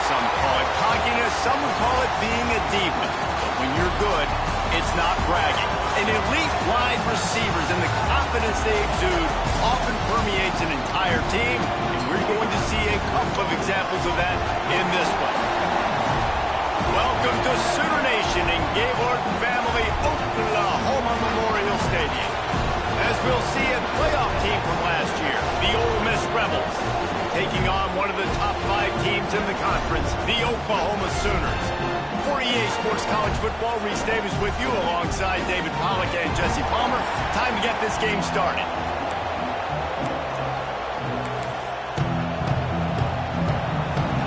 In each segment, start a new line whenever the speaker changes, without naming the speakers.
some call it cockiness, some would call it being a diva. But when you're good, it's not bragging. An elite wide receivers and the confidence they exude often permeates an entire team, and we're going to see a couple of examples of that in this one. Welcome to Sooner Nation in Gaylord Family Oklahoma Memorial Stadium. As we'll see a playoff team from last year, the Ole Miss Rebels, taking on one of the top 5 teams in the conference, the Oklahoma Sooners. For EA Sports College Football, Reese Davis with you alongside David Pollack and Jesse Palmer. Time to get this game started.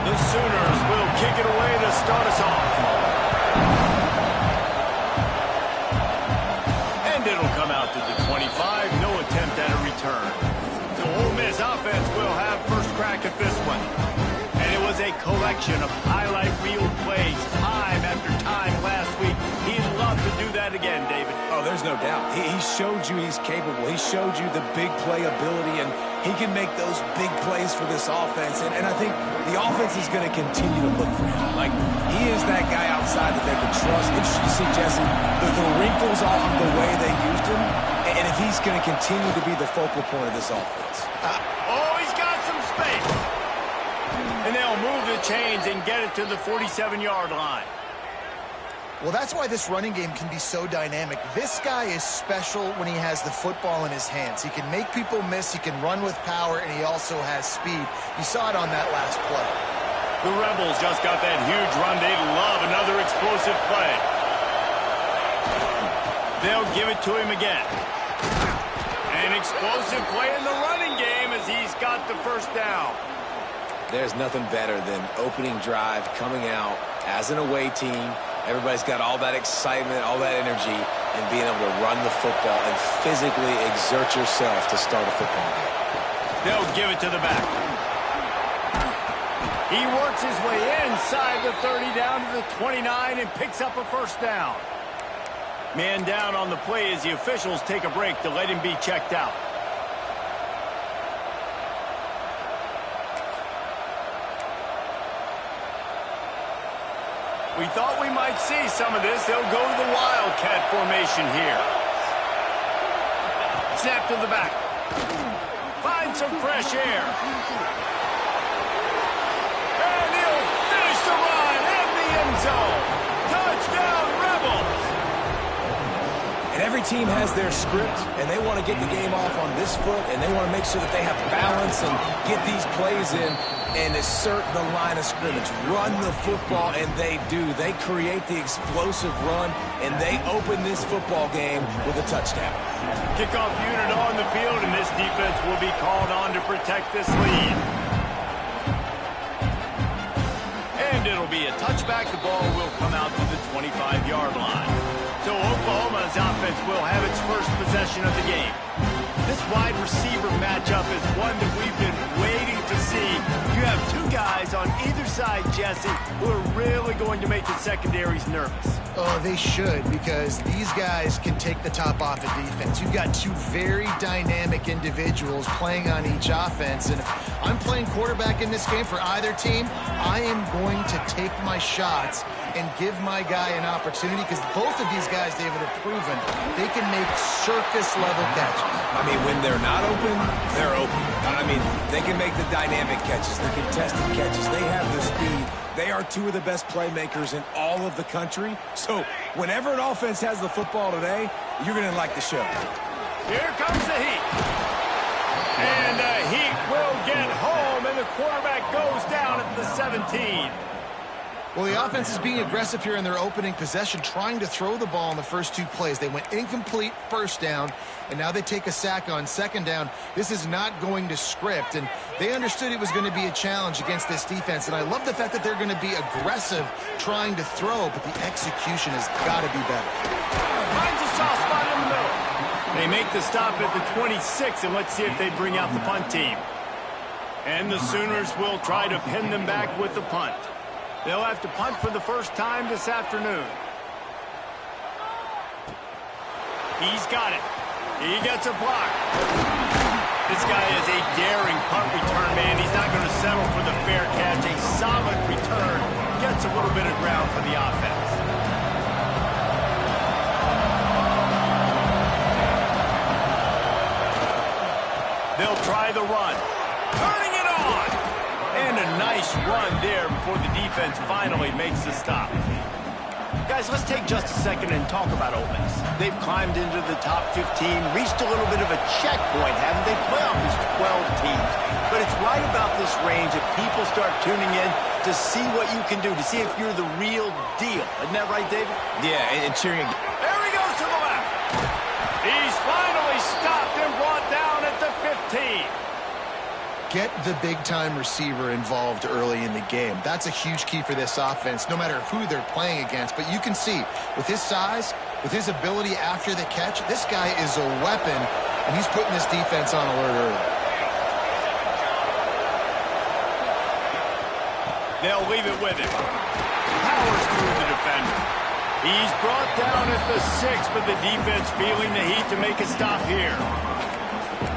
The Sooners will kick it away to start us off. And it'll come out to the 25. No attempt at a return. So Ole Miss offense will have first crack at this one. And it was a collection of highlight reel plays time after time last week. He'd love to do that again, David.
Oh, there's no doubt. He showed you he's capable. He showed you the big play ability, and he can make those big plays for this offense. And I think the offense is going to continue to look for him. Like, he is that guy outside that they can trust. Interesting to see, Jesse, the wrinkles off of the way they used him, and if he's going to continue to be the focal point of this offense.
Oh, he's got some space. And they'll move the chains and get it to the 47-yard line.
Well, that's why this running game can be so dynamic. This guy is special when he has the football in his hands. He can make people miss, he can run with power, and he also has speed. You saw it on that last play.
The Rebels just got that huge run. They love another explosive play. They'll give it to him again. An explosive play in the running game as he's got the first down.
There's nothing better than opening drive, coming out as an away team. Everybody's got all that excitement, all that energy, and being able to run the football and physically exert yourself to start a football game.
They'll give it to the back. He works his way inside the 30 down to the 29 and picks up a first down. Man down on the play as the officials take a break to let him be checked out. We thought we might see some of this. They'll go to the Wildcat formation here. Snap to the back. Find some fresh air. And he'll finish the run in the end zone. Touchdown, Rebels.
And every team has their script, and they want to get the game off on this foot, and they want to make sure that they have balance and get these plays in and assert the line of scrimmage. Run the football, and they do. They create the explosive run, and they open this football game with a touchdown.
Kickoff unit on the field, and this defense will be called on to protect this lead. And it'll be a touchback. The ball will come out to the 25-yard line. So Oklahoma's offense will have its first possession of the game. This wide receiver matchup is one that we've been waiting to see. You have two guys on either side, Jesse, who are really going to make the secondaries nervous.
Oh, they should, because these guys can take the top off of defense. You've got two very dynamic individuals playing on each offense, and if I'm playing quarterback in this game for either team, I am going to take my shots and give my guy an opportunity, because both of these guys, David, have proven they can make circus-level catches.
I mean, when they're not open, they're open. I mean, they can make the dynamic catches, the contested catches. They have the speed. They are two of the best playmakers in all of the country. So whenever an offense has the football today, you're going to like the show.
Here comes the heat. And the heat will get home, and the quarterback goes down at the 17.
Well, the offense is being aggressive here in their opening possession, trying to throw the ball in the first two plays. They went incomplete first down, and now they take a sack on second down. This is not going to script, and they understood it was going to be a challenge against this defense. And I love the fact that they're going to be aggressive trying to throw, but the execution has got to be better.
Finds a soft spot in the middle. They make the stop at the 26, and let's see if they bring out the punt team. And the Sooners will try to pin them back with the punt. They'll have to punt for the first time this afternoon. He's got it. He gets a block. This guy is a daring punt return man. He's not going to settle for the fair catch. A solid return gets a little bit of ground for the offense. They'll try the run. Turning it on! And a nice run there before the defense finally makes the stop. Guys, let's take just a second and talk about Ole Miss. They've climbed into the top 15, reached a little bit of a checkpoint, haven't they? Playoff is 12 teams. But it's right about this range that people start tuning in to see what you can do, to see if you're the real deal. Isn't that right, David?
Yeah, and cheering.
There he goes to the left. He's finally stopped and brought down at the 15.
Get the big-time receiver involved early in the game. That's a huge key for this offense, no matter who they're playing against. But you can see, with his size, with his ability after the catch, this guy is a weapon, and he's putting this defense on alert early.
They'll leave it with him. Powers through the defender. He's brought down at the 6, but the defense feeling the heat to make a stop here.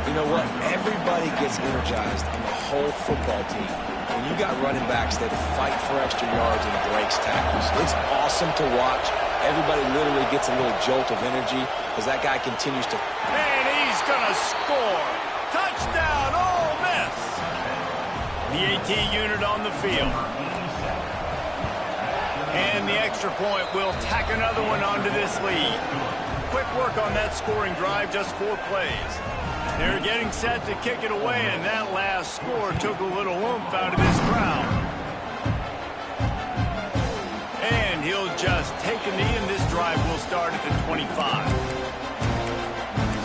You know what? Everybody gets energized on the whole football team. When you got running backs that fight for extra yards and breaks tackles, it's awesome to watch. Everybody literally gets a little jolt of energy as that guy continues to...
And he's going to score. Touchdown, Ole Miss. The AT unit on the field. And the extra point will tack another one onto this lead. Quick work on that scoring drive, just 4 plays. They're getting set to kick it away, and that last score took a little oomph out of this crowd. And he'll just take a knee, and this drive will start at the 25.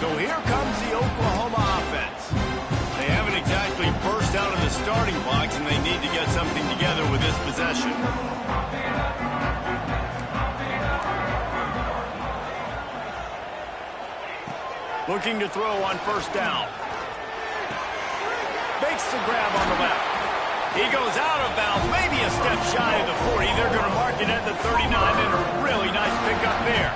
So here comes the Oklahoma offense. They haven't exactly burst out of the starting blocks, and they need to get something together with this possession. Looking to throw on first down. Makes the grab on the left. He goes out of bounds, maybe a step shy of the 40. They're going to mark it at the 39, and a really nice pickup there.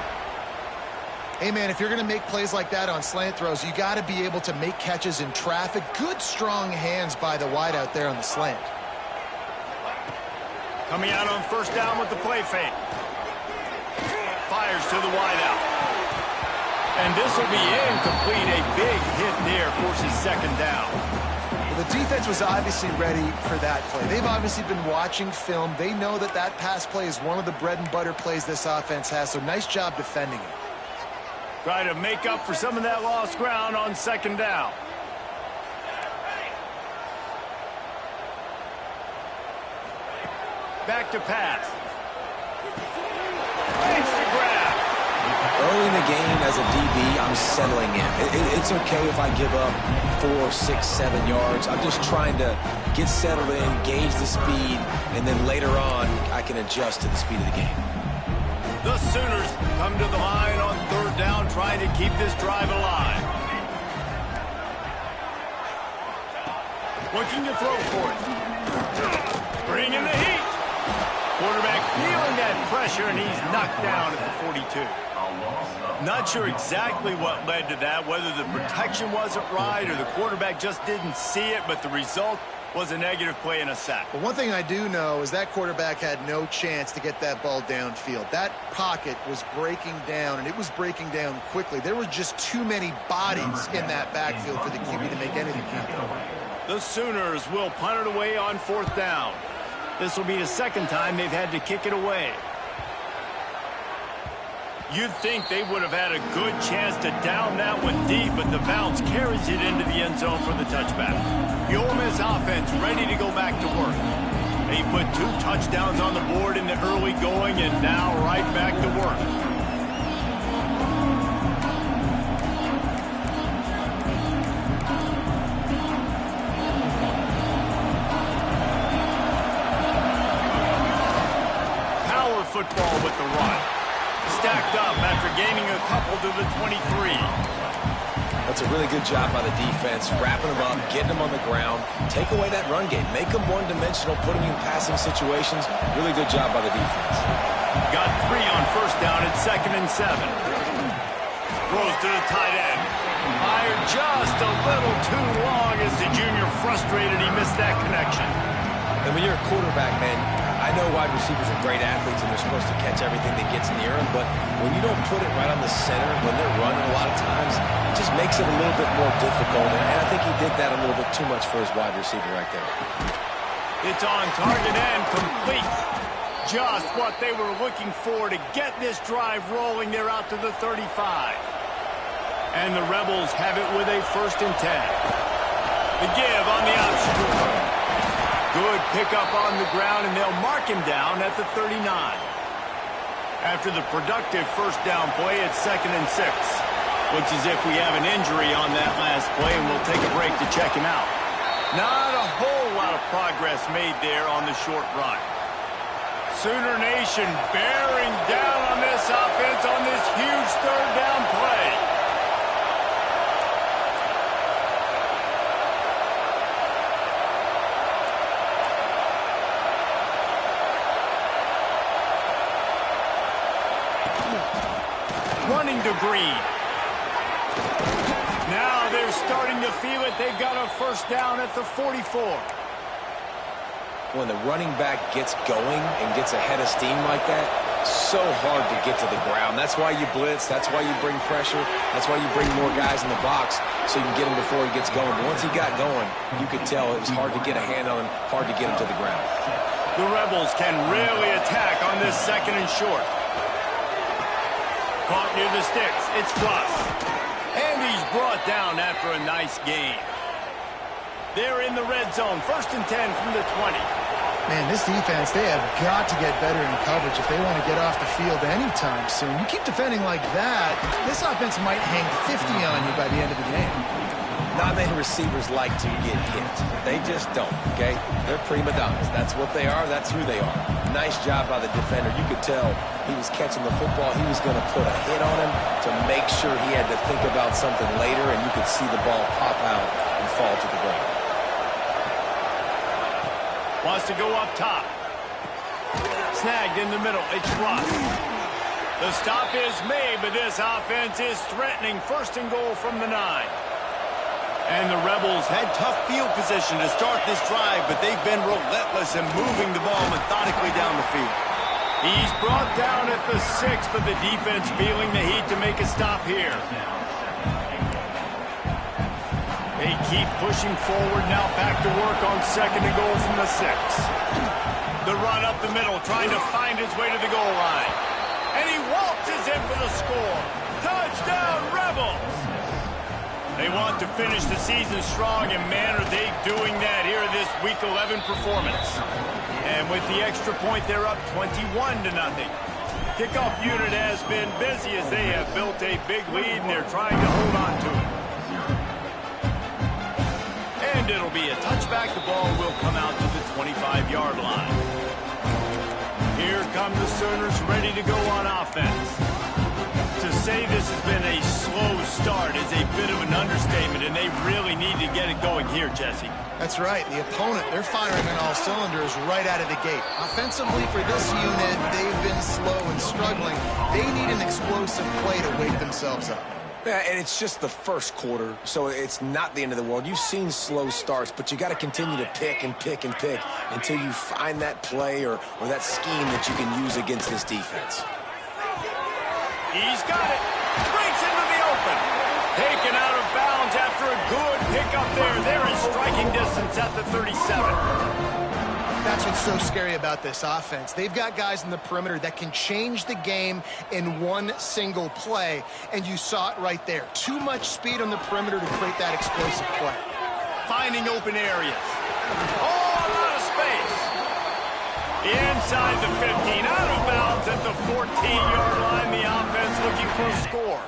Hey, man, if you're going to make plays like that on slant throws, you got to be able to make catches in traffic. Good, strong hands by the wide out there on the slant.
Coming out on first down with the play fake. Fires to the wide out. And this will be incomplete. A big hit there, forces second down.
Well, the defense was obviously ready for that play. They've obviously been watching film. They know that that pass play is one of the bread and butter plays this offense has, so nice job defending it.
Try to make up for some of that lost ground on second down. Back to pass. Makes the grab.
Early in the game as a DB, I'm settling in. It's okay if I give up 4, 6, 7 yards. I'm just trying to get settled in, gauge the speed, and then later on, I can adjust to the speed of the game.
The Sooners come to the line on third down, trying to keep this drive alive. Looking to throw for it. Bringing the heat. Quarterback feeling that pressure, and he's knocked down at the 42. Not sure exactly what led to that, whether the protection wasn't right or the quarterback just didn't see it, but the result was a negative play and a sack.
But one thing I do know is that quarterback had no chance to get that ball downfield. That pocket was breaking down, and it was breaking down quickly. There were just too many bodies in that backfield for the QB to make anything happen.
The Sooners will punt it away on fourth down. This will be the second time they've had to kick it away. You'd think they would have had a good chance to down that one deep, but the bounce carries it into the end zone for the touchback. The Ole Miss offense ready to go back to work. They put 2 touchdowns on the board in the early going, and now right back to work. Power football with the run. Stacked up after gaining a couple to the 23.
That's a really good job by the defense, wrapping them up, getting them on the ground, take away that run game, make them one-dimensional, put them in passing situations. Really good job by the defense.
Got 3 on first down at 2nd and 7. Throws to the tight end. Fired just a little too long as the junior frustrated he missed that connection.
And when you're a quarterback, man, I know wide receivers are great athletes and they're supposed to catch everything that gets near them, but when you don't put it right on the center, when they're running a lot of times, it just makes it a little bit more difficult. And I think he did that a little bit too much for his wide receiver right there.
It's on target and complete. Just what they were looking for to get this drive rolling. They're out to the 35. And the Rebels have it with a 1st and 10. The give on the option. Good pickup on the ground, and they'll mark him down at the 39. After the productive first down play, it's 2nd and 6. Looks as if we have an injury on that last play, and we'll take a break to check him out. Not a whole lot of progress made there on the short run. Sooner Nation bearing down on this offense on this huge 3rd down play. Running to Green. Now they're starting to feel it. They've got a 1st down at the 44.
When the running back gets going and gets ahead of steam like that, so hard to get to the ground. That's why you blitz. That's why you bring pressure. That's why you bring more guys in the box so you can get him before he gets going. But once he got going, you could tell it was hard to get a hand on him, hard to get him to the ground.
The Rebels can really attack on this 2nd and short. Caught near the sticks. It's Russ. And he's brought down after a nice gain. They're in the red zone. 1st and 10 from the 20.
Man, this defense, they have got to get better in coverage if they want to get off the field anytime soon. You keep defending like that, this offense might hang 50 on you by the end of the game.
Not many receivers like to get hit. They just don't, okay? They're prima donnas. That's what they are. That's who they are. Nice job by the defender. You could tell he was catching the football. He was going to put a hit on him to make sure he had to think about something later, and you could see the ball pop out and fall to the ground.
Wants to go up top. Snagged in the middle. It's Russ. The stop is made, but this offense is threatening. 1st and goal from the 9. And the Rebels had tough field position to start this drive, but they've been relentless in moving the ball methodically down the field. He's brought down at the 6, but the defense feeling the heat to make a stop here. They keep pushing forward now, back to work on 2nd and goal from the 6. The run up the middle, trying to find his way to the goal line. And he waltzes in for the score. Touchdown, Rebels! They want to finish the season strong, and man, are they doing that here in this Week 11 performance. And with the extra point, they're up 21-0. Kickoff unit has been busy as they have built a big lead, and they're trying to hold on to it. And it'll be a touchback. The ball will come out to the 25-yard line. Here come the Sooners ready to go on offense. To say this has been a slow start is a bit of an understatement, and they really need to get it going here, Jesse.
That's right. The opponent, they're firing on all cylinders right out of the gate. Offensively for this unit, they've been slow and struggling. They need an explosive play to wake themselves up.
Yeah, and it's just the first quarter, so it's not the end of the world. You've seen slow starts, but you got to continue to pick and pick and pick until you find that play or that scheme that you can use against this defense.
He's got it. Breaks into the open. Taken out of bounds after a good pickup there. They're in striking distance at the 37.
That's what's so scary about this offense. They've got guys in the perimeter that can change the game in one single play, and you saw it right there. Too much speed on the perimeter to create that explosive play.
Finding open areas. Oh, a lot of space. Inside the 15, out of bounds at the 14-yard line. The offense looking for a score.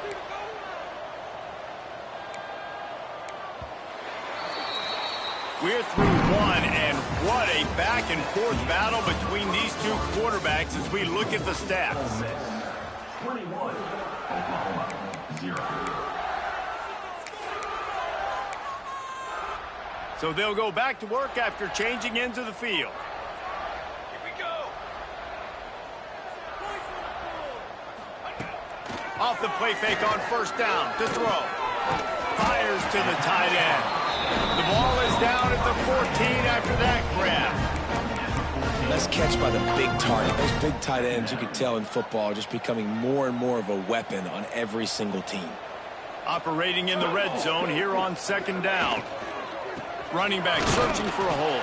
We're through one, and what a back-and-forth battle between these two quarterbacks as we look at the stats.
21, 0.
So they'll go back to work after changing into the field.
Here we go.
Off the play fake on 1st down to throw. Fires to the tight end. The ball is down at the 14 after that grab.
Nice catch by the big target. Those big tight ends, you can tell in football, are just becoming more and more of a weapon on every single team.
Operating in the red zone here on second down. Running back searching for a hole.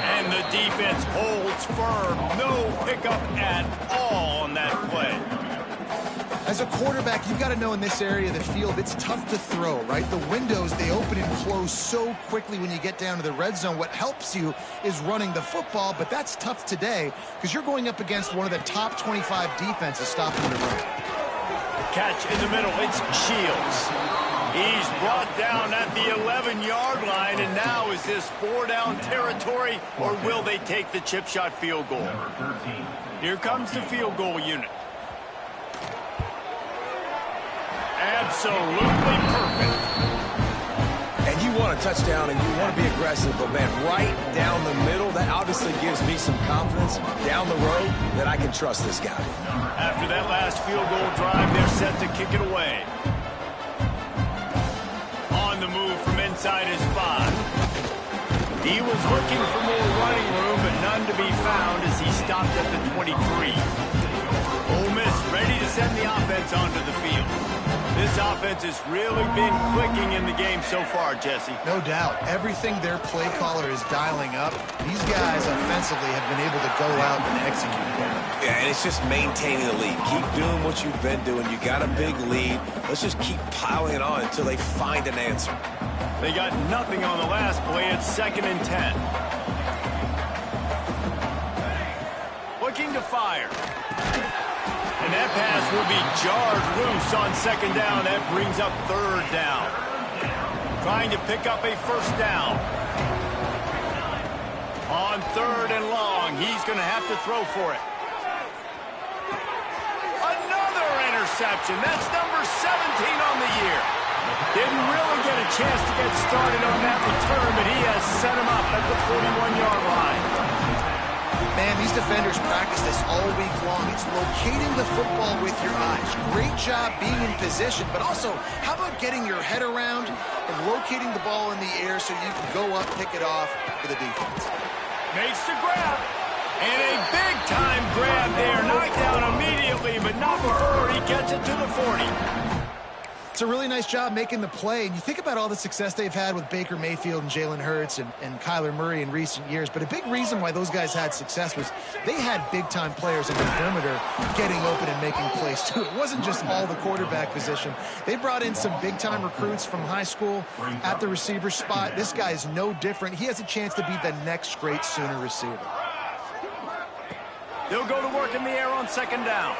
And the defense holds firm. No pickup at all on that play.
As a quarterback, you've got to know in this area of the field, it's tough to throw, right? The windows, they open and close so quickly when you get down to the red zone. What helps you is running the football, but that's tough today because you're going up against one of the top 25 defenses stopping the run.
Catch in the middle. It's Shields. He's brought down at the 11-yard line, and now is this 4-down territory, or will they take the chip shot field goal? Here comes the field goal unit. Absolutely perfect.
And you want a touchdown and you want to be aggressive, but man, right down the middle, that obviously gives me some confidence down the road that I can trust this guy.
After that last field goal drive, they're set to kick it away. On the move from inside his 5. He was looking for more running room, but none to be found as he stopped at the 23. Ole Miss ready to send the offense onto the field. This offense has really been clicking in the game so far, Jesse.
No doubt. Everything their play caller is dialing up, these guys offensively have been able to go out and execute.
Yeah, and it's just maintaining the lead. Keep doing what you've been doing. You got a big lead. Let's just keep piling it on until they find an answer.
They got nothing on the last play. It's 2nd and 10. Looking to fire. And that pass will be jarred loose on 2nd down. That brings up 3rd down. Trying to pick up a 1st down. On 3rd and long, he's going to have to throw for it. Another interception. That's number 17 on the year. Didn't really get a chance to get started on that return, but he has set him up at the 41-yard line.
Man, these defenders practice this all week long. It's locating the football with your eyes. Great job being in position, but also, how about getting your head around and locating the ball in the air so you can go up, pick it off for the defense.
Makes the grab. And a big-time grab there. Knocked down immediately, but not before he gets it to the 40.
It's a really nice job making the play. And you think about all the success they've had with Baker Mayfield and Jalen Hurts and Kyler Murray in recent years. But a big reason why those guys had success was they had big-time players in the perimeter getting open and making plays, too. It wasn't just all the quarterback position. They brought in some big-time recruits from high school at the receiver spot. This guy is no different. He has a chance to be the next great Sooner receiver.
They'll go to work in the air on 2nd down.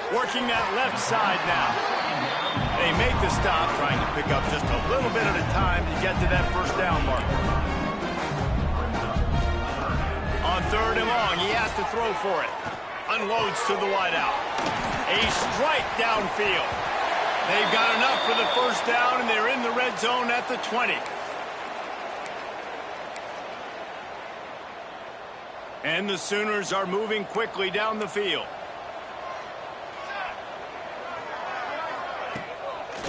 Working that left side now. They make the stop, trying to pick up just a little bit at a time to get to that 1st down marker. On 3rd and long, he has to throw for it. Unloads to the wideout. A strike downfield. They've got enough for the 1st down, and they're in the red zone at the 20. And the Sooners are moving quickly down the field.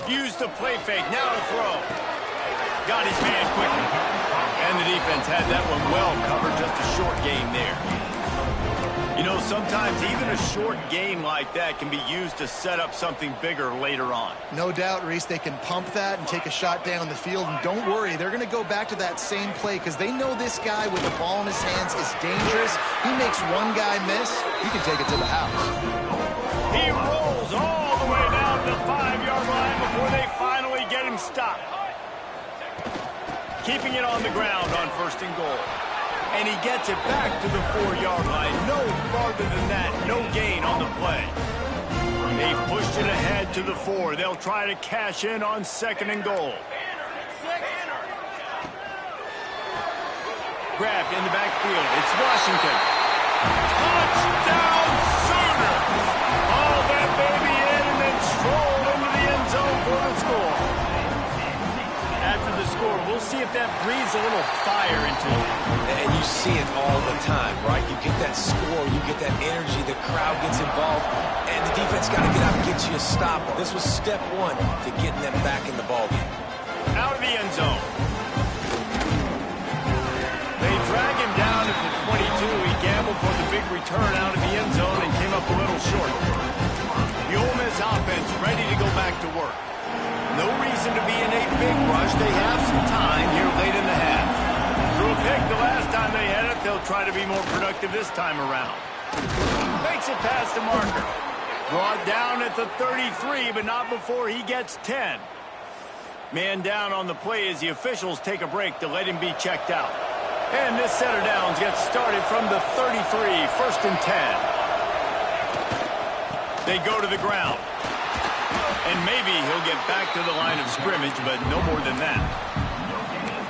Use the play fake, now to throw. Got his man quickly. And the defense had that one well covered, just a short gain there. You know, sometimes even a short gain like that can be used to set up something bigger later on.
No doubt, Reese, they can pump that and take a shot down the field. And don't worry, they're going to go back to that same play because they know this guy with the ball in his hands is dangerous. He makes one guy miss, he can take it to the house.
He rolls all the way down to the 5-yard line before they finally get him stopped. Keeping it on the ground on 1st and goal. And he gets it back to the 4-yard line. No farther than that. No gain on the play. They've pushed it ahead to the 4. They'll try to cash in on 2nd and goal. Grabbed in the backfield. It's Washington. Touchdown Sooner! All that baby in and then stroll into the end zone for the score. After the score, we'll see if that breathes a little fire into it.
And you see it all the time, right? You get that score, you get that energy, the crowd gets involved, and the defense got to get out and get you a stop. This was step 1 to getting them back in the ballgame.
Out of the end zone. They drag him down at the 22. He gambled for the big return out of the end zone and came up a little short. The Ole Miss offense ready to go back to work. No reason to be in a big rush. They have some time here late in the half. Threw a pick the last time they had it. They'll try to be more productive this time around. Makes it past the marker. Brought down at the 33, but not before he gets 10. Man down on the play as the officials take a break to let him be checked out. And this set of downs gets started from the 33, 1st and 10. They go to the ground. And maybe he'll get back to the line of scrimmage, but no more than that.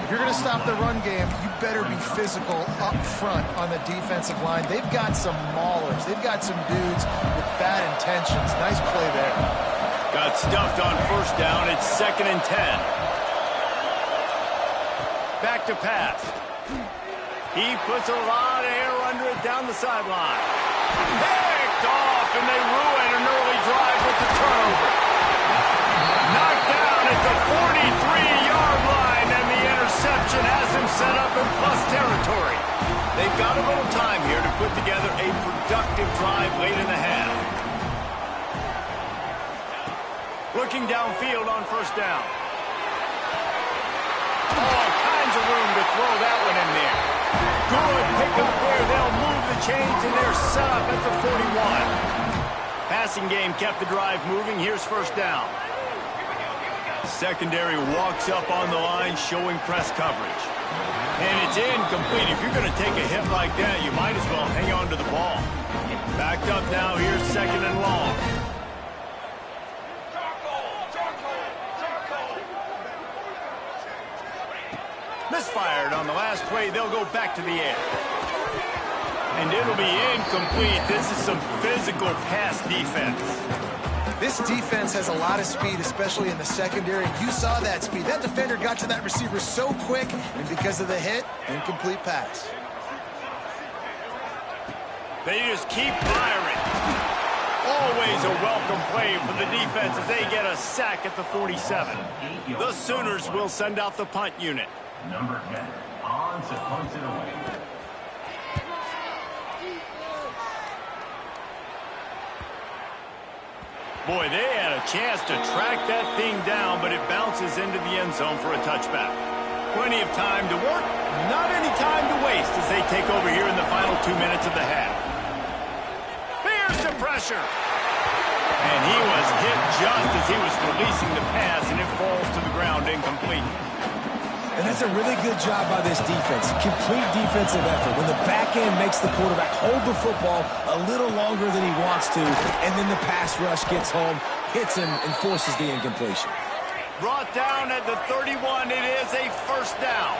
If you're going to stop the run game, you better be physical up front on the defensive line. They've got some maulers. They've got some dudes with bad intentions. Nice play there.
Got stuffed on 1st down. It's 2nd and 10. Back to pass. He puts a lot of air under it down the sideline. Picked off, and they ruin an early drive with the turnover. Knocked down at the 43-yard line, and the interception has him set up in plus territory. They've got a little time here to put together a productive drive late in the half. Looking downfield on 1st down. All kinds of room to throw that one in there. Good pickup there. They'll move the chains, and they're set up at the 41. Passing game kept the drive moving. Here's 1st down. Secondary walks up on the line, showing press coverage. And it's incomplete. If you're going to take a hit like that, you might as well hang on to the ball. Backed up now. Here's 2nd and long. Misfired on the last play. They'll go back to the air. And it'll be incomplete. This is some physical pass defense.
This defense has a lot of speed, especially in the secondary. You saw that speed. That defender got to that receiver so quick, and because of the hit, incomplete pass.
They just keep firing. Always a welcome play for the defense as they get a sack at the 47. The Sooners will send out the punt unit.
Number 10, on to punt it away.
Boy, they had a chance to track that thing down, but it bounces into the end zone for a touchback. Plenty of time to work, not any time to waste as they take over here in the final 2 minutes of the half. Here's the pressure. And he was hit just as he was releasing the pass, and it falls to the ground incomplete.
And that's a really good job by this defense. Complete defensive effort. When the back end makes the quarterback hold the football a little longer than he wants to, and then the pass rush gets home, hits him, and forces the incompletion.
Brought down at the 31. It is a 1st down.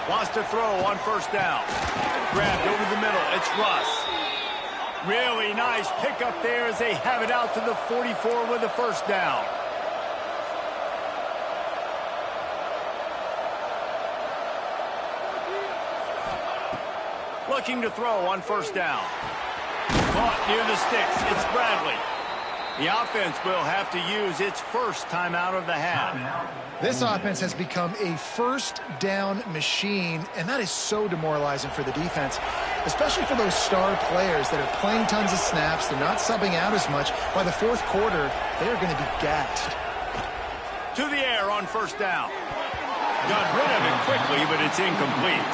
Wants to throw on 1st down. Grabbed over the middle. It's Russ. Really nice pickup there as they have it out to the 44 with a 1st down. Looking to throw on 1st down. Caught near the sticks. It's Bradley. The offense will have to use its 1st timeout of the half.
This offense has become a 1st down machine, and that is so demoralizing for the defense, especially for those star players that are playing tons of snaps. They're not subbing out as much. By the 4th quarter, they are going to be gassed.
To the air on 1st down. Got rid of it quickly, but it's incomplete.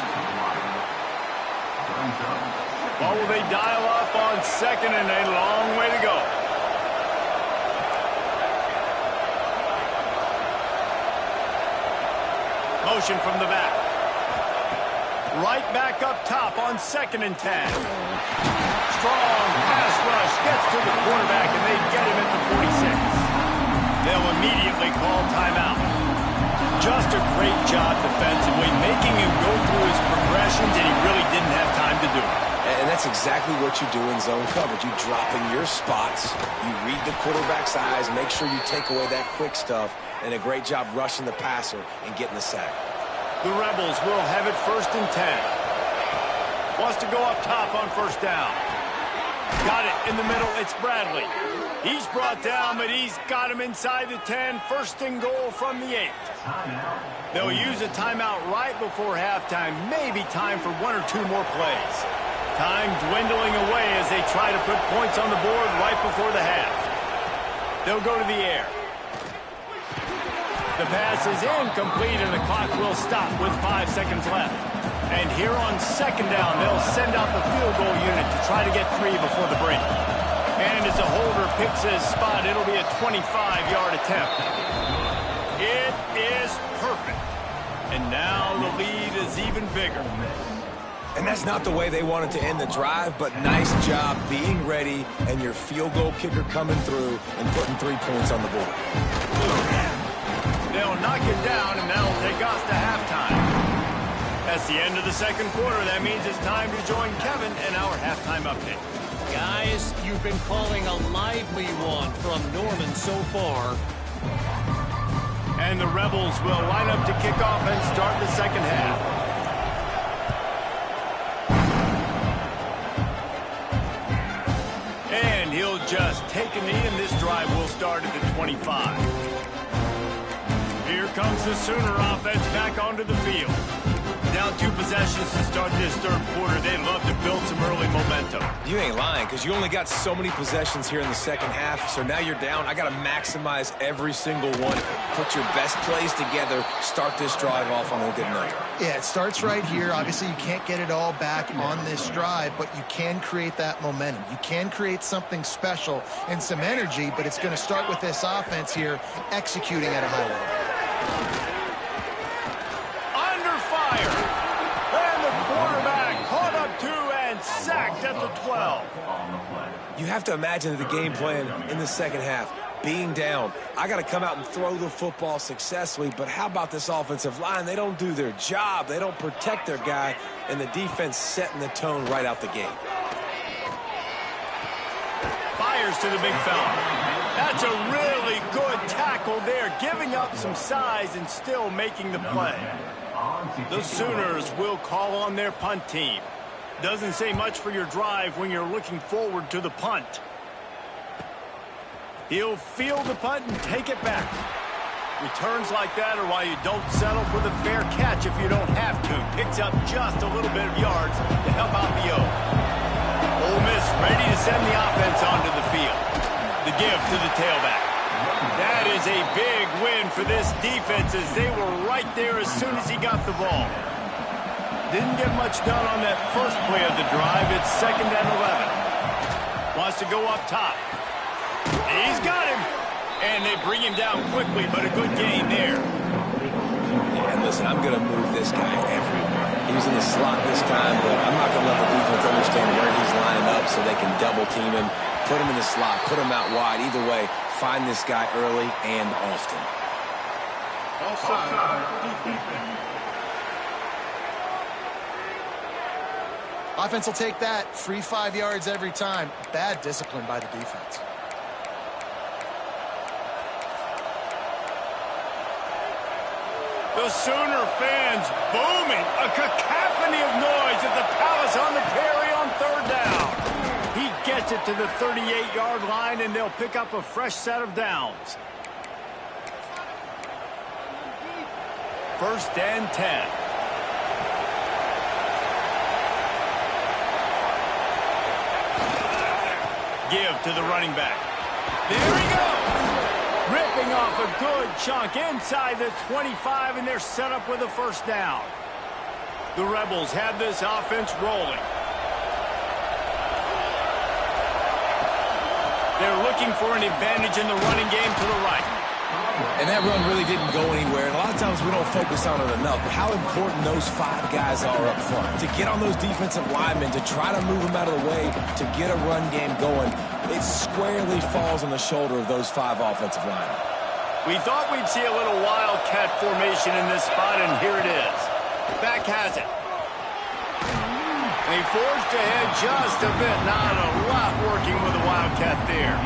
What will they dial up on 2nd and a long way to go? Motion from the back. Right back up top on 2nd and 10. Strong pass rush gets to the quarterback, and they get him at the 46. They'll immediately call timeout. Just a great job defensively, making him go through his progressions, and he really didn't have time to do it.
And that's exactly what you do in zone coverage. You drop in your spots, you read the quarterback's eyes, make sure you take away that quick stuff, and a great job rushing the passer and getting the sack.
The Rebels will have it 1st and 10. Wants to go up top on 1st down. Got it in the middle. It's Bradley. He's brought down, but he's got him inside the 10. First and goal from the 8. They'll use a timeout right before halftime. Maybe time for 1 or 2 more plays. Time dwindling away as they try to put points on the board right before the half. They'll go to the air. The pass is incomplete, and the clock will stop with 5 seconds left. And here on second down, they'll send out the field goal unit to try to get 3 before the break. And as the holder picks his spot, it'll be a 25-yard attempt. It is perfect. And now the lead is even bigger.
And that's not the way they wanted to end the drive, but nice job being ready and your field goal kicker coming through and putting 3 points on the board.
They'll knock it down, and that'll take us to halftime. That's the end of the second quarter. That means it's time to join Kevin in our halftime update.
Guys, you've been calling a lively one from Norman so far.
And the Rebels will line up to kick off and start the second half. And he'll just take a knee, and this drive will start at the 25. Here comes the Sooner offense back onto the field. Down 2 possessions to start this third quarter. They'd love to build some early momentum.
You ain't lying, because you only got so many possessions here in the second half, so now you're down. I got to maximize every single one. Put your best plays together. Start this drive off on a good note.
Yeah, it starts right here. Obviously, you can't get it all back on this drive, but you can create that momentum. You can create something special and some energy, but it's going to start with this offense here executing at a high level.
Sacked at the 12.
You have to imagine the game plan in the second half. Being down, I got to come out and throw the football successfully, but how about this offensive line? They don't do their job. They don't protect their guy, and the defense setting the tone right out the gate.
Fires to the big fella. That's a really good tackle there, giving up some size and still making the play. The Sooners will call on their punt team. Doesn't say much for your drive when you're looking forward to the punt. He'll field the punt and take it back. Returns like that are why you don't settle for the fair catch if you don't have to. Picks up just a little bit of yards to help out the O. Ole Miss ready to send the offense onto the field. The give to the tailback. That is a big win for this defense as they were right there as soon as he got the ball. Didn't get much done on that first play of the drive. It's 2nd and 11. Wants to go up top. He's got him. And they bring him down quickly, but a good gain there.
Yeah, and listen, I'm going to move this guy everywhere. He's in the slot this time, but I'm not going to let the defense understand where he's lining up so they can double team him, put him in the slot, put him out wide. Either way, find this guy early and often.
Offense will take that. Free 5 yards every time. Bad discipline by the defense.
The Sooner fans booming. A cacophony of noise at the Palace on the Prairie on 3rd down. He gets it to the 38-yard line, and they'll pick up a fresh set of downs. 1st and 10. Give to the running back. There he goes. Ripping off a good chunk inside the 25, and they're set up with a 1st down. The Rebels have this offense rolling. They're looking for an advantage in the running game to the right.
And that run really didn't go anywhere. And a lot of times we don't focus on it enough. But how important those 5 guys are up front. To get on those defensive linemen, to try to move them out of the way, to get a run game going, it squarely falls on the shoulder of those 5 offensive linemen.
We thought we'd see a little wildcat formation in this spot, and here it is. Back has it. They forged ahead just a bit. Not a lot working with the wildcat there.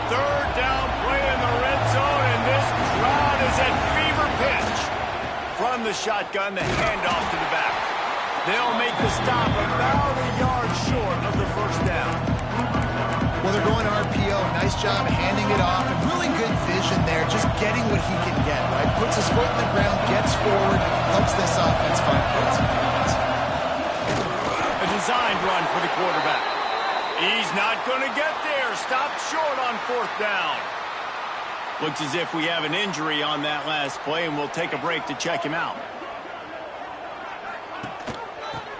3rd down play in the red zone, and this crowd is at fever pitch. From the shotgun, the handoff to the back. They'll make the stop about a yard short of the first down.
Well, they're going RPO. Nice job handing it off, and really good vision there, just getting what he can get, right? Puts his foot in the ground, gets forward, helps this offense find passing lanes.
A designed run for the quarterback. He's not going to get there. Stopped short on fourth down. Looks as if we have an injury on that last play, and we'll take a break to check him out.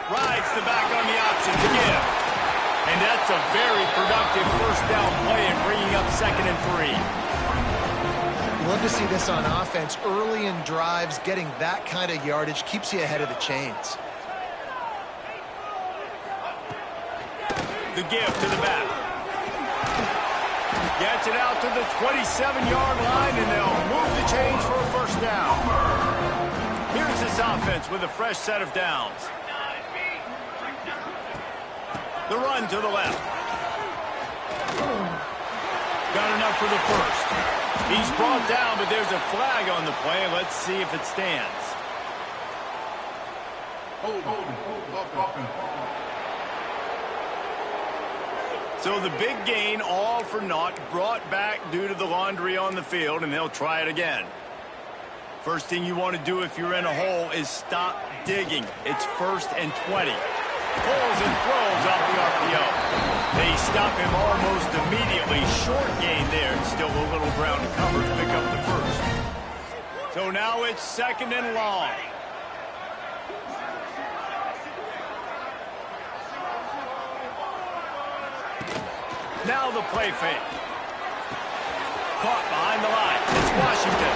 Rides the back on the option to give. And that's a very productive first down play and bringing up 2nd and 3.
You love to see this on offense. Early in drives, getting that kind of yardage keeps you ahead of the chains.
The give to the back. Gets it out to the 27-yard line, and they'll move the chains for a first down. Here's this offense with a fresh set of downs. The run to the left. Got enough for the first. He's brought down, but there's a flag on the play. Let's see if it stands. So the big gain, all for naught, brought back due to the laundry on the field, and they'll try it again. First thing you want to do if you're in a hole is stop digging. It's 1st and 20. Pulls and throws off the RPO. They stop him almost immediately. Short gain there. Still a little ground to cover to pick up the first. So now it's 2nd and long. Now the play fake. Caught behind the line. It's Washington.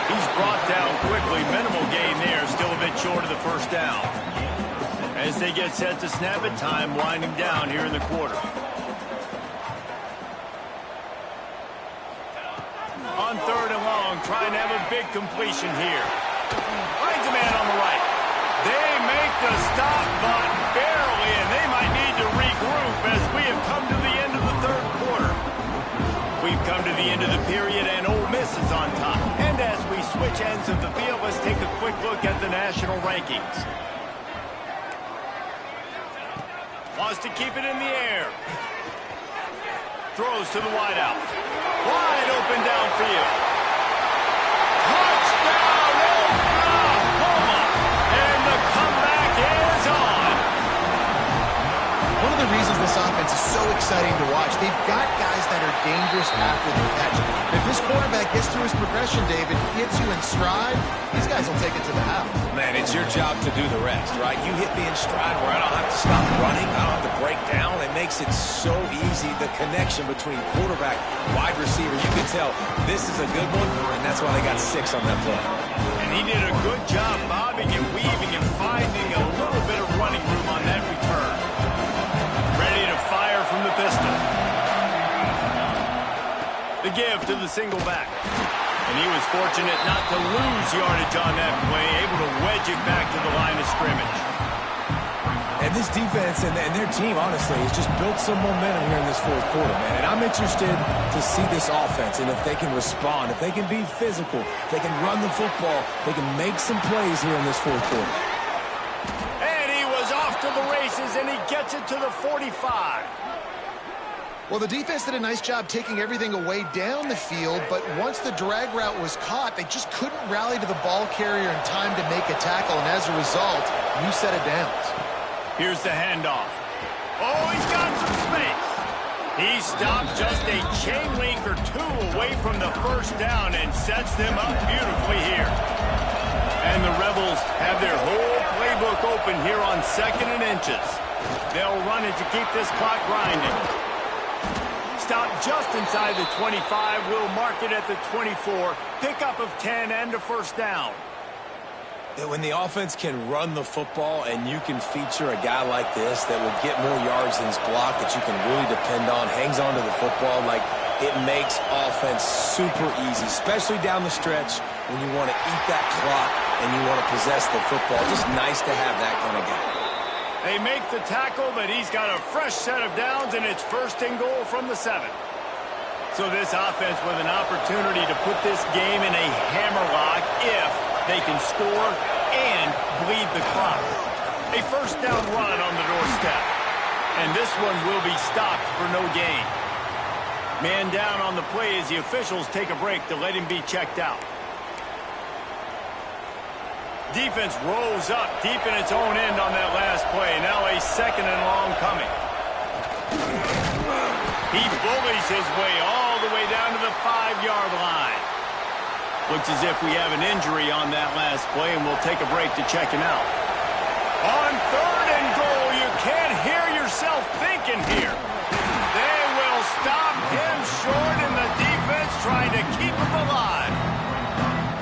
He's brought down quickly. Minimal gain there. Still a bit short of the first down. As they get set to snap it, time winding down here in the quarter. On 3rd and long, trying to have a big completion here. Finds a man on the right. They make the stop, but barely, and they might need to regroup as we have come to the end of the 3rd quarter. We've come to the end of the period, and Ole Miss is on top. And as we switch ends of the field, let's take a quick look at the national rankings. Wants to keep it in the air. Throws to the wideout. Wide open downfield. Touchdown, Oklahoma! And the comeback is on.
One of the reasons this offense is so exciting to watch, they've got guys that are dangerous after the catch. If this quarterback gets through his progression, David, gets you in stride, these guys will take it to the house.
Man, it's your job to do the rest, right? You hit me in stride where I don't have to stop running. I don't have to break down. It makes it so easy, the connection between quarterback, wide receiver. You can tell this is a good one, and that's why they got 6 on that play.
And he did a good job bobbing and weaving and finding a little bit of running room on that return. Ready to fire from the pistol. The give to the single back. And he was fortunate not to lose yardage on that play, able to wedge it back to the line of scrimmage.
And this defense and their team, honestly, has just built some momentum here in this 4th quarter, man. And I'm interested to see this offense and if they can respond, if they can be physical, if they can run the football, they can make some plays here in this 4th quarter.
And he was off to the races, and he gets it to the 45.
Well, the defense did a nice job taking everything away down the field, but once the drag route was caught, they just couldn't rally to the ball carrier in time to make a tackle, and as a result, new set of downs.
Here's the handoff. Oh, he's got some space. He stopped just a chain link or 2 away from the first down and sets them up beautifully here. And the Rebels have their whole playbook open here on 2nd and inches. They'll run it to keep this clock grinding. Stop just inside the 25. We'll mark it at the 24. Pickup of 10 and a first down.
When the offense can run the football and you can feature a guy like this that will get more yards than his block that you can really depend on, hangs on to the football, like it makes offense super easy, especially down the stretch when you want to eat that clock and you want to possess the football. Just nice to have that kind of guy.
They make the tackle, but he's got a fresh set of downs, and it's 1st and goal from the 7. So this offense with an opportunity to put this game in a hammerlock if they can score and bleed the clock. A first down run on the doorstep. And this one will be stopped for no gain. Man down on the play as the officials take a break to let him be checked out. Defense rolls up deep in its own end on that last play. Now a second and long coming. He bullies his way all the way down to the 5-yard line. Looks as if we have an injury on that last play, and we'll take a break to check him out. On 3rd and goal, you can't hear yourself thinking here. They will stop him short, and the defense trying to keep him alive.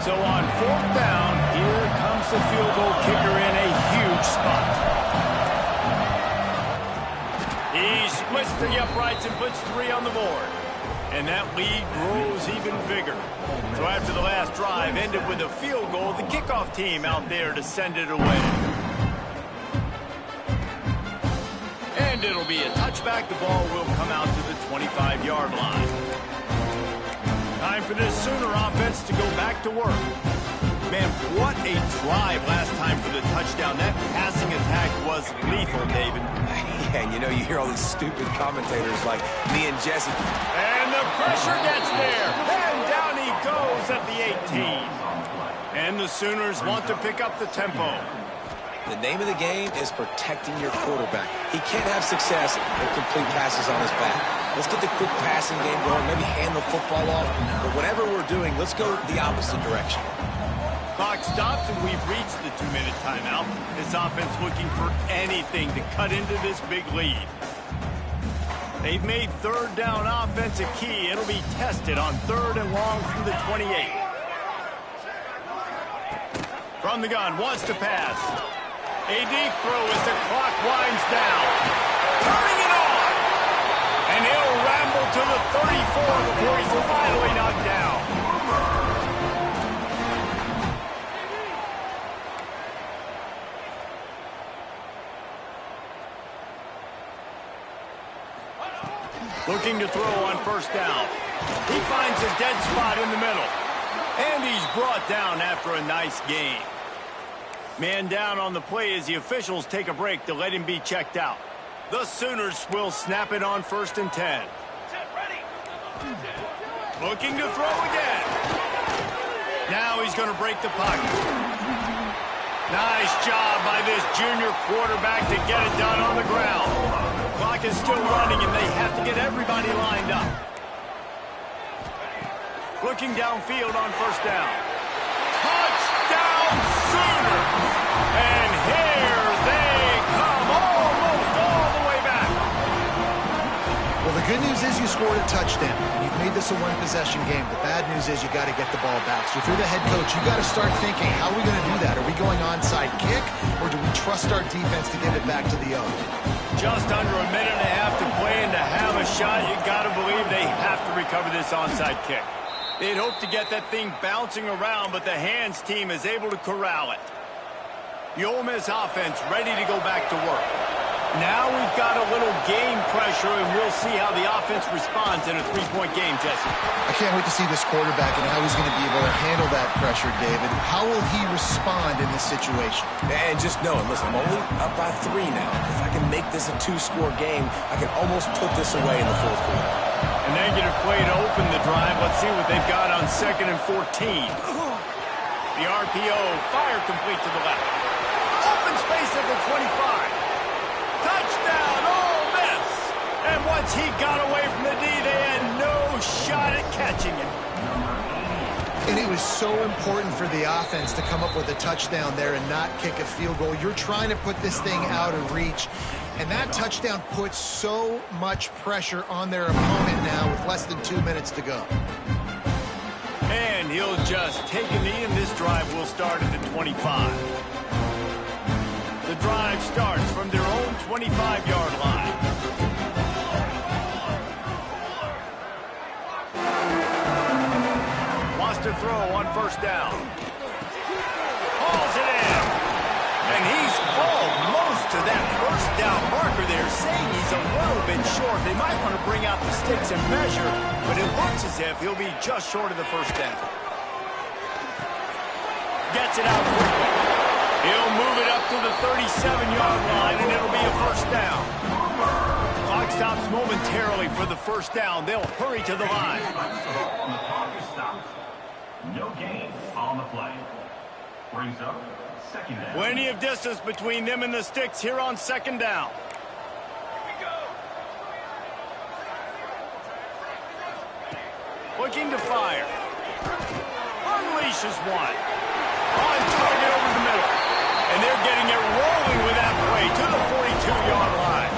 So on 4th down, here comes the field goal kicker in a huge spot. He splits the uprights and puts 3 on the board. And that lead grows even bigger. So after the last drive ended with a field goal, the kickoff team out there to send it away. And it'll be a touchback. The ball will come out to the 25-yard line. Time for this Sooner offense to go back to work. Man, what a drive last time for the touchdown. That passing attack was lethal, David.
Yeah, and you know, you hear all these stupid commentators like me and Jesse.
And the pressure gets there. And down he goes at the 18. And the Sooners want to pick up the tempo.
The name of the game is protecting your quarterback. He can't have success with complete passes on his back. Let's get the quick passing game going, maybe hand the football off. But whatever we're doing, let's go the opposite direction.
Clock stops, and we've reached the 2-minute timeout. This offense looking for anything to cut into this big lead. They've made 3rd down offense a key. It'll be tested on 3rd and long from the 28. From the gun, wants to pass. A deep throw as the clock winds down. Turning it on! And he'll ramble to the 34 before he's finally knocked down. Looking to throw on 1st down. He finds a dead spot in the middle. And he's brought down after a nice gain. Man down on the play as the officials take a break to let him be checked out. The Sooners will snap it on 1st and 10. Looking to throw again. Now he's going to break the pocket. Nice job by this junior quarterback to get it done on the ground. Clock is still running, and they have to get everybody lined up. Looking downfield on 1st down. Touchdown, Sooners! And here they come, almost all the way back.
Well, the good news is you scored a touchdown. You've made this a one-possession game. The bad news is you got to get the ball back. So if you're the head coach, you got to start thinking, how are we going to do that? Are we going onside kick, or do we trust our defense to give it back to the owner?
Just under a minute and a half to play, and to have a shot, you got to believe they have to recover this onside kick. They'd hope to get that thing bouncing around, but the hands team is able to corral it. The Ole Miss offense ready to go back to work. Now we've got a little game pressure, and we'll see how the offense responds in a 3-point game, Jesse.
I can't wait to see this quarterback and how he's going to be able to handle that pressure, David. How will he respond in this situation?
And just know, listen, I'm only up by 3 now. If I can make this a 2-score game, I can almost put this away in the 4th quarter.
A negative play to open the drive. Let's see what they've got on 2nd and 14. The RPO, fire complete to the left. Open space at the 25. Touchdown, Ole Miss! And once he got away from the D, they had no shot at catching it.
And it was so important for the offense to come up with a touchdown there and not kick a field goal. You're trying to put this thing out of reach. And that touchdown puts so much pressure on their opponent now with less than 2 minutes to go.
And he'll just take a knee, and this drive will start at the 25. The drive starts from their own 25-yard line. Wants to throw on 1st down. Hauls it in. And he's almost to that 1st down marker there, saying he's a little bit short. They might want to bring out the sticks and measure, but it looks as if he'll be just short of the 1st down. Gets it out quickly. He'll move it up to the 37-yard line, and it'll be a 1st down. clock stops momentarily for the first down. They'll hurry to the line.
The clock is stopped. No gain on the play. Brings up second down.
Plenty of distance between them and the sticks here on second down. Looking to fire. Unleashes one. On target over the middle. And they're getting it rolling with that play to the 42-yard line.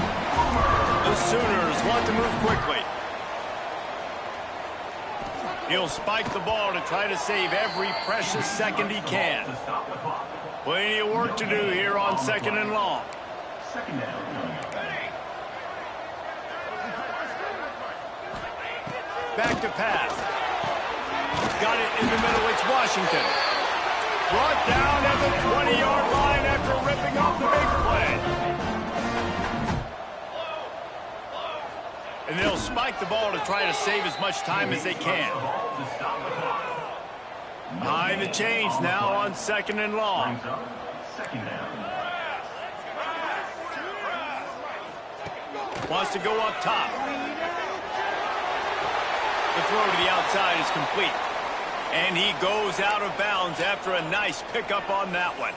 The Sooners want to move quickly. He'll spike the ball to try to save every precious second he can. Plenty of work to do here on second and long.
Second down.
Back to pass. Got it in the middle. It's Washington. Brought down at the 20-yard line after ripping off the big play. And they'll spike the ball to try to save as much time as they can. Behind the chains now on second and long.
Second down.
Wants to go up top. The throw to the outside is complete. And he goes out of bounds after a nice pickup on that one.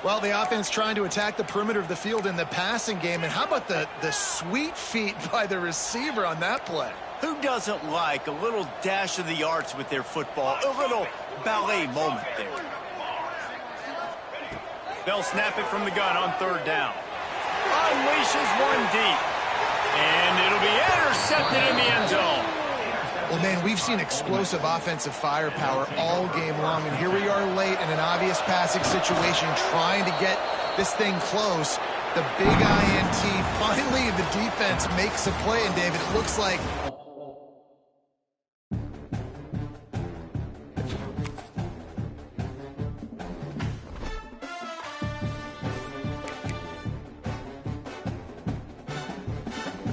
Well, the offense trying to attack the perimeter of the field in the passing game. And how about the sweet feet by the receiver on that play?
Who doesn't like a little dash of the arts with their football? A little ballet moment there. They'll snap it from the gun on third down. Unleashes one deep. And it'll be intercepted in the end zone.
Well, man, we've seen explosive offensive firepower all game long, and here we are late in an obvious passing situation trying to get this thing close. The big INT, finally the defense makes a play, and David, it looks like